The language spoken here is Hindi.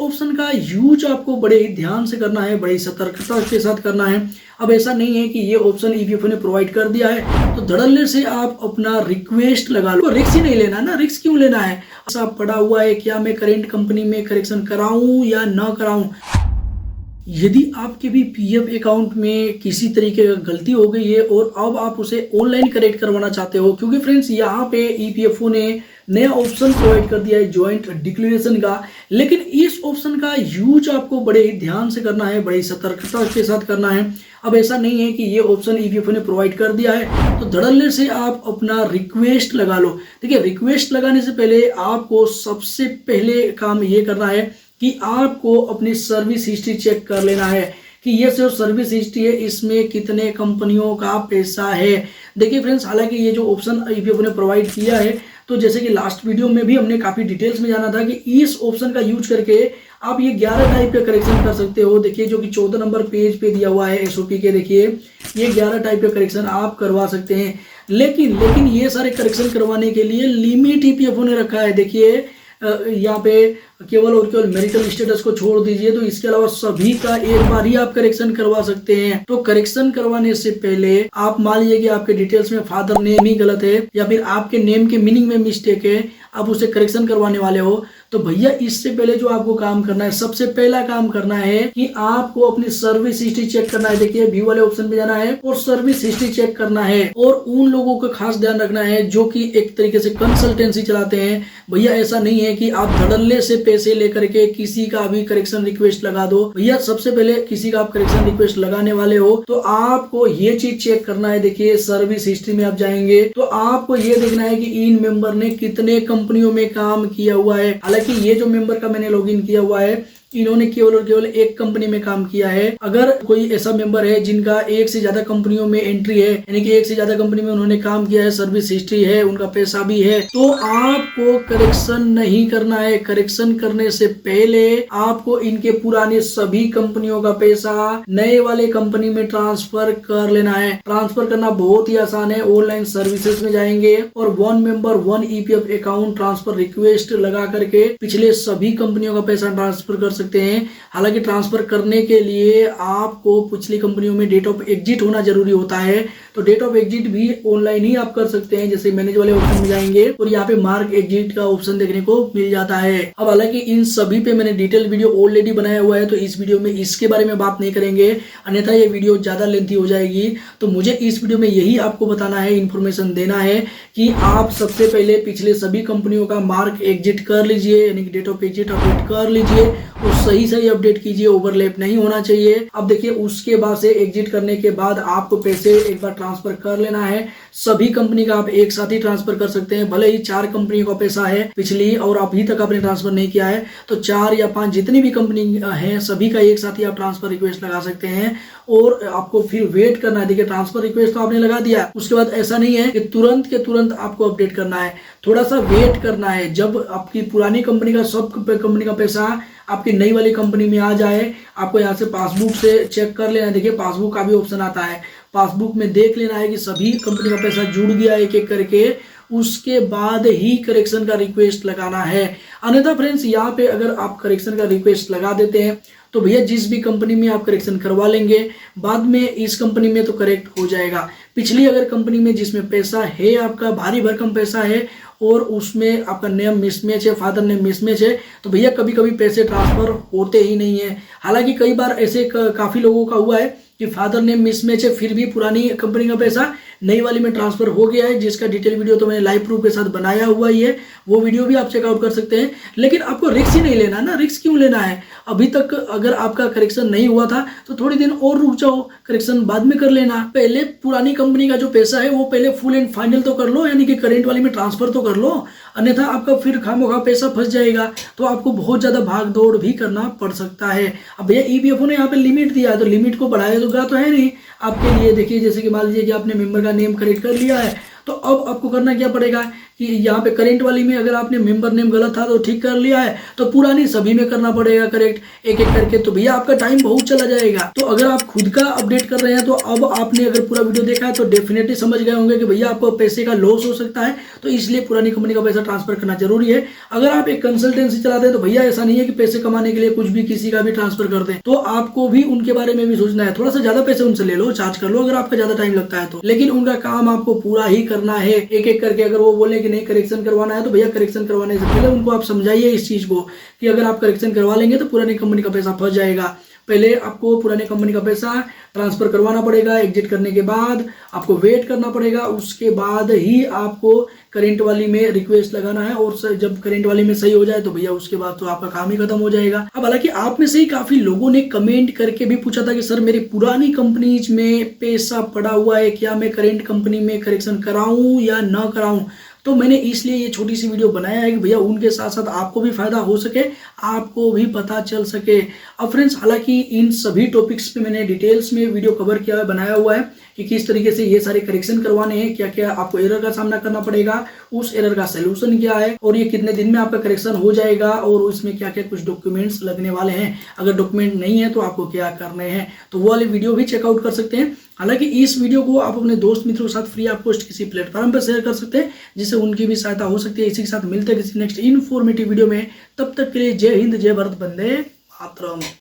ऑप्शन का यूज आपको बड़े ही ध्यान से करना है, बड़ी सतर्कता के साथ करना है। अब ऐसा नहीं है कि ये ऑप्शन ईपीएफओ ने प्रोवाइड कर दिया है तो धड़ल्ले से आप अपना रिक्वेस्ट लगा लो। रिस्क ही नहीं लेना ना, रिस्क क्यों लेना है? ऐसा पड़ा हुआ है क्या मैं करेंट कंपनी में करेक्शन कराऊं या ना कराऊं। यदि आपके भी पीएफ अकाउंट में किसी तरीके का गलती हो गई है और अब आप उसे ऑनलाइन करेक्ट करवाना चाहते हो, क्योंकि फ्रेंड्स यहाँ पे ईपीएफओ ने नया ऑप्शन प्रोवाइड कर दिया है ज्वाइंट डिक्लेरेशन का, लेकिन इस ऑप्शन का यूज आपको बड़े ही ध्यान से करना है, बड़ी सतर्कता के साथ करना है। अब ऐसा नहीं है कि ये ऑप्शन ईपीएफओ ने प्रोवाइड कर दिया है तो धड़ल्ले से आप अपना रिक्वेस्ट लगा लो। देखिए, रिक्वेस्ट लगाने से पहले आपको सबसे पहले काम ये करना है कि आपको अपनी सर्विस हिस्ट्री चेक कर लेना है कि ये जो सर्विस हिस्ट्री है इसमें कितने कंपनियों का पैसा है। देखिए फ्रेंड्स, हालांकि ये जो ऑप्शन ईपीएफओ ने प्रोवाइड किया है तो जैसे कि लास्ट वीडियो में भी हमने काफी डिटेल्स में जाना था कि इस ऑप्शन का यूज करके आप ये 11 टाइप के करेक्शन कर सकते हो। देखिए, जो कि 14 नंबर पेज पे दिया हुआ है एसओपी के, देखिए ये 11 टाइप के करेक्शन आप करवा सकते हैं। लेकिन ये सारे करेक्शन करवाने के लिए लिमिट ईपीएफओ ने रखा है। देखिए यहाँ पे केवल और केवल मैरिटल स्टेटस को छोड़ दीजिए, तो इसके अलावा सभी का एक बार ही आप करेक्शन करवा सकते हैं। तो करेक्शन करवाने से पहले आप मान लीजिए कि आपके डिटेल्स में फादर नेम ही गलत है या फिर आपके नेम के मीनिंग में मिस्टेक है, आप उसे करेक्शन करवाने वाले हो, तो भैया इससे पहले जो आपको काम करना है, सबसे पहला काम करना है कि आपको अपनी सर्विस हिस्ट्री चेक करना है। देखिए, व्यू वाले ऑप्शन पे जाना है और सर्विस हिस्ट्री चेक करना है और उन लोगों का खास ध्यान रखना है जो कि एक तरीके से कंसल्टेंसी चलाते हैं। भैया ऐसा नहीं है कि आप धड़ल्ले से पैसे लेकर के किसी का भी करेक्शन रिक्वेस्ट लगा दो। भैया सबसे पहले किसी का आप करेक्शन रिक्वेस्ट लगाने वाले हो तो आपको ये चीज चेक करना है। देखिए, सर्विस हिस्ट्री में आप जाएंगे तो आपको ये देखना है कि इन मेंबर ने कितने कंपनियों में काम किया हुआ है। हालांकि ये जो मेंबर का मैंने लॉगिन किया हुआ है इन्होंने केवल और केवल एक कंपनी में काम किया है। अगर कोई ऐसा मेंबर है जिनका एक से ज्यादा कंपनियों में एंट्री है, यानी कि एक से ज्यादा कंपनी में उन्होंने काम किया है, सर्विस हिस्ट्री है, उनका पैसा भी है, तो आपको करेक्शन नहीं करना है। करेक्शन करने से पहले आपको इनके पुराने सभी कंपनियों का पैसा नए वाले कंपनी में ट्रांसफर कर लेना है। ट्रांसफर करना बहुत ही आसान है। ऑनलाइन सर्विसेज में जाएंगे और 1 member 1 EPF account transfer request लगा करके पिछले सभी कंपनियों का पैसा ट्रांसफर कर सकते हैं। हालांकि ट्रांसफर करने के लिए आपको पिछली कंपनियों में डेट ऑफ एग्जिट होना जरूरी होता है, तो डेट ऑफ एग्जिट भी ऑनलाइन ही आप कर सकते हैं। जैसे मैनेज वाले ऑप्शन में जाएंगे और यहाँ पे मार्क एग्जिट का ऑप्शन देखने को मिल जाता है। अब हालांकि इन सभी पे मैंने डिटेल वीडियो ऑलरेडी बनाया हुआ है तो इस वीडियो में इसके बारे में बात नहीं करेंगे, अन्यथा ये वीडियो ज्यादा लेंथी हो जाएगी। तो मुझे इस वीडियो में यही आपको बताना है, इन्फॉर्मेशन देना है कि आप सबसे पहले पिछले सभी कंपनियों का मार्क एग्जिट कर लीजिए, यानी कि डेट ऑफ एग्जिट अपडेट कर लीजिए और सही अपडेट कीजिए, ओवरलैप नहीं होना चाहिए। अब देखिए, उसके बाद से एग्जिट करने के बाद आपको पैसे एक बार ट्रांसफर कर लेना है। सभी कंपनी का आप एक साथ ही ट्रांसफर कर सकते हैं। भले ही 4 कंपनी का पैसा है पिछली और अभी तक आपने ट्रांसफर नहीं किया है तो 4 या 5 जितनी भी कंपनी है सभी का एक साथ ही आप ट्रांसफर रिक्वेस्ट लगा सकते हैं और आपको फिर वेट करना है। देखिए, ट्रांसफर रिक्वेस्ट तो आपने लगा दिया, उसके बाद ऐसा नहीं है कि तुरंत के तुरंत आपको अपडेट करना है, थोड़ा सा वेट करना है। जब आपकी पुरानी कंपनी का सब कंपनी का पैसा आपकी नई वाली कंपनी में आ जाए, आपको यहाँ से पासबुक से चेक कर लेना है। देखिए, पासबुक का भी ऑप्शन आता है, पासबुक में देख लेना है कि सभी कंपनी का पैसा जुड़ गया एक एक करके, उसके बाद ही करेक्शन का रिक्वेस्ट लगाना है। अन्यथा फ्रेंड्स, यहाँ पे अगर आप करेक्शन का रिक्वेस्ट लगा देते हैं तो भैया जिस भी कंपनी में आप करेक्शन करवा लेंगे बाद में इस कंपनी में तो करेक्ट हो जाएगा। पिछली अगर कंपनी में जिसमें पैसा है आपका भारी भरकम पैसा है और उसमें आपका नेम मिसमैच है, फादर नेम मिसमैच है, तो भैया कभी कभी पैसे ट्रांसफर होते ही नहीं है। हालांकि कई बार ऐसे काफी लोगों का हुआ है कि फादर नेम मिसमैच है फिर भी पुरानी कंपनी का पैसा नई वाली में ट्रांसफर हो गया है, जिसका डिटेल वीडियो तो मैंने लाइव प्रूफ के साथ बनाया हुआ ही है, वो वीडियो भी आप चेकआउट कर सकते हैं। लेकिन आपको रिस्क ही नहीं लेना ना, रिस्क क्यों लेना है? अभी तक अगर आपका करेक्शन नहीं हुआ था तो थोड़ी दिन और रुक जाओ, करेक्शन बाद में कर लेना। पहले पुरानी कंपनी का जो पैसा है वो पहले फुल एंड फाइनल तो कर लो, यानी कि करेंट वाली में ट्रांसफर तो कर लो, अन्यथा आपका फिर खामोखा पैसा फंस जाएगा तो आपको बहुत ज्यादा भाग दौड़ भी करना पड़ सकता है। अब भैया ईपीएफओ ने यहाँ पे लिमिट दिया है तो लिमिट को बढ़ाएगा तो है नहीं आपके लिए। देखिए, जैसे कि मान लीजिए कि आपने मेंबर का नेम करेक्ट कर लिया है तो अब आपको करना क्या पड़ेगा कि यहाँ पे करेंट वाली में अगर आपने मेंबर नेम गलत था तो ठीक कर लिया है, तो पुरानी सभी में करना पड़ेगा करेक्ट एक एक करके, तो भैया आपका टाइम बहुत चला जाएगा। तो अगर आप खुद का अपडेट कर रहे हैं तो अब आपने अगर पूरा वीडियो देखा है तो डेफिनेटली समझ गए होंगे कि भैया आपको पैसे का लॉस हो सकता है, तो इसलिए पुरानी कंपनी का पैसा ट्रांसफर करना जरूरी है। अगर आप एक कंसल्टेंसी चलाते हैं तो भैया ऐसा नहीं है कि पैसे कमाने के लिए कुछ भी किसी का भी ट्रांसफर कर दें, तो आपको भी उनके बारे में भी सोचना है। थोड़ा सा ज्यादा पैसे उनसे ले लो, चार्ज कर लो अगर आपका ज्यादा टाइम लगता है तो, लेकिन उनका काम आपको पूरा ही करना है एक एक करके। अगर वो बोले कि नहीं करेक्शन करवाना है तो भैया करेक्शन करवाने से पहले उनको आप समझाइए इस चीज को कि अगर आप करेक्शन करवा लेंगे तो पुरानी कंपनी का पैसा फंस जाएगा। पहले आपको पुराने कंपनी का पैसा ट्रांसफर करवाना पड़ेगा, एग्जिट करने के बाद आपको वेट करना पड़ेगा, उसके बाद ही आपको करेंट वाली में रिक्वेस्ट लगाना है। और जब करेंट वाली में सही हो जाए तो भैया उसके बाद तो आपका काम ही खत्म हो जाएगा। अब हालांकि आप में से ही काफी लोगों ने कमेंट करके भी पूछा था कि सर मेरी पुरानी कंपनीज में पैसा पड़ा हुआ है, क्या मैं करेंट कंपनी में करेक्शन कराऊं या ना कराऊं। तो मैंने इसलिए ये छोटी सी वीडियो बनाया है कि भैया उनके साथ साथ आपको भी फायदा हो सके, आपको भी पता चल सके। अब फ्रेंड्स हालांकि इन सभी टॉपिक्स पे मैंने डिटेल्स में वीडियो कवर किया है, बनाया हुआ है कि किस तरीके से ये सारे करेक्शन करवाने हैं, क्या क्या आपको एरर का सामना करना पड़ेगा, उस एरर का सोल्यूशन क्या है और ये कितने दिन में आपका करेक्शन हो जाएगा और उसमें क्या क्या कुछ डॉक्यूमेंट्स लगने वाले हैं, अगर डॉक्यूमेंट नहीं है तो आपको क्या करने हैं, तो वो वाली वीडियो भी चेकआउट कर सकते हैं। हालांकि इस वीडियो को आप अपने दोस्त मित्रों के साथ फ्री ऑफ कॉस्ट किसी प्लेटफॉर्म पर शेयर कर सकते हैं जिससे उनकी भी सहायता हो सकती है। इसी के साथ मिलते हैं किसी नेक्स्ट इन्फॉर्मेटिव वीडियो में, तब तक के लिए जय हिंद, जय भारत, वंदे मातरम।